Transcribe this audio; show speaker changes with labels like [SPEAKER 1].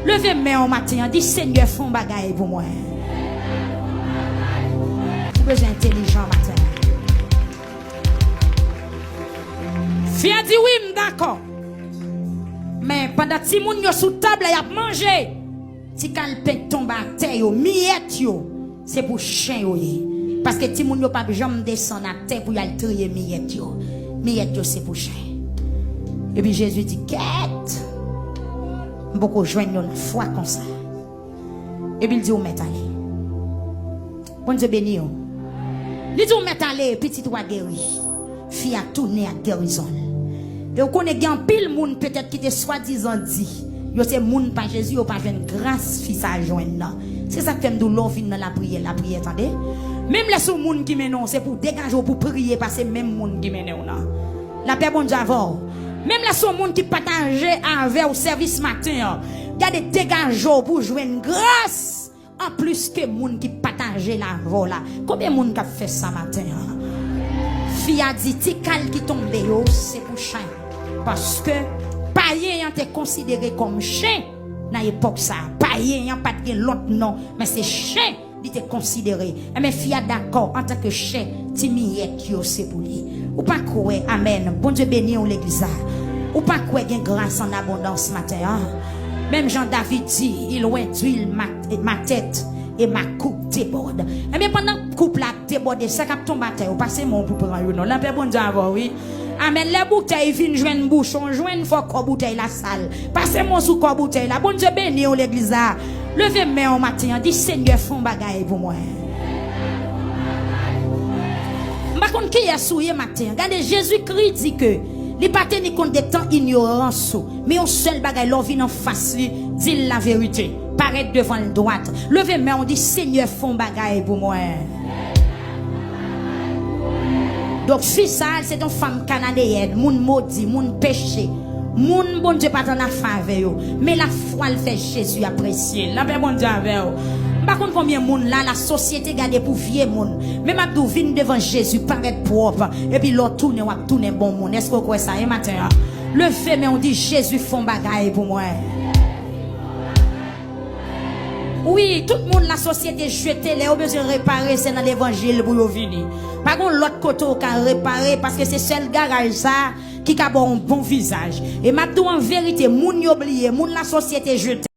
[SPEAKER 1] Levez main au matin, dit Seigneur, font bagaille pour moi. Vous besoin intelligent matin. Fille a dit oui, d'accord. Mais pendant que si moun yo sous table y a mangé, si calpe tombe à terre, miette yo, c'est pour chien yo. Parce que si moun yo pas jamais descendre à terre pour y aller trier miette yo. Miette yo c'est pour chien. Et puis Jésus dit quête. Beaucoup joignent une foi comme ça. Et puis il dit, on met aller. Bon Dieu béni. Il dit, on met aller, petit toi guéri. Fille a tourné à guérison. Et on connaît un pile monde peut-être qui te soi-disant dit. Yo c'est monde pas Jésus, yo pas une grâce fils à joindre. C'est ça que fait nous l'on dans la prière, attendez. Même les sous monde qui mène c'est pour dégager pour prier parce que même monde qui mène là. La paix bon Dieu avant. Même là, son monde qui partage avec au service matin, regardez dégageant pour jouer une grâce. En plus que monde qui partage la voix là. Combien de monde qui a fait ça matin? Fille a dit, tikal qui tombe, c'est pour chien. Parce que païen été considéré comme chien dans l'époque ça. Païen pas de l'autre nom, mais c'est chien qui était considéré. Mais fille a d'accord en tant que chien, timiette c'est pour lui. Ou pas quoi, amen. Bon Dieu béni ou l'église. Ou pas quoi, il y a grâce en abondance matin. Même Jean-David dit, il réduit ma tête et ma coupe déborde. Mais pendant que coupe la déborde, ça cap tombe à terre. Ou passez mon pour prendre une. La paix bon Dieu avant, oui. Amen. Les bouteilles viennent joindre bouchon, joindre faut qu'on bouteille la salle. Passez mon sous qu'on bouteille la. Bon Dieu béni ou l'église. Levez main au matin, dit Seigneur, font bagaille pour moi. Par contre, qui est souillé matin? Regardez, Jésus-Christ dit que les pas tenir compte des temps ignorance, mais on seul bagaille l'on vient en face lui, dit la vérité, paraître devant le droite. Levez main, on dit Seigneur, font bagaille pour moi. Donc fils ça, c'est une femme canadienne, moun maudit, moun péché, moun bon Dieu pas dans la faveur, mais la foi elle fait Jésus apprécier. La paix bon Dieu avec vous. Par contre, combien de monde là, la société garde pour vieux monde. Même à vient devant Jésus, paraître propre. Et puis l'autre tourne, ou tourne bon monde. Est-ce que vous croyez ça, matin? Le fait, mais on dit Jésus font bagaille pour moi. Oui, tout le monde, la société jetée, les besoin de réparer, c'est dans l'évangile pour vous venir. Par contre, l'autre côté, on peut réparer parce que c'est seul garage ça qui a un bon visage. Et maintenant, en vérité, moun y oublié, moun la société jetée.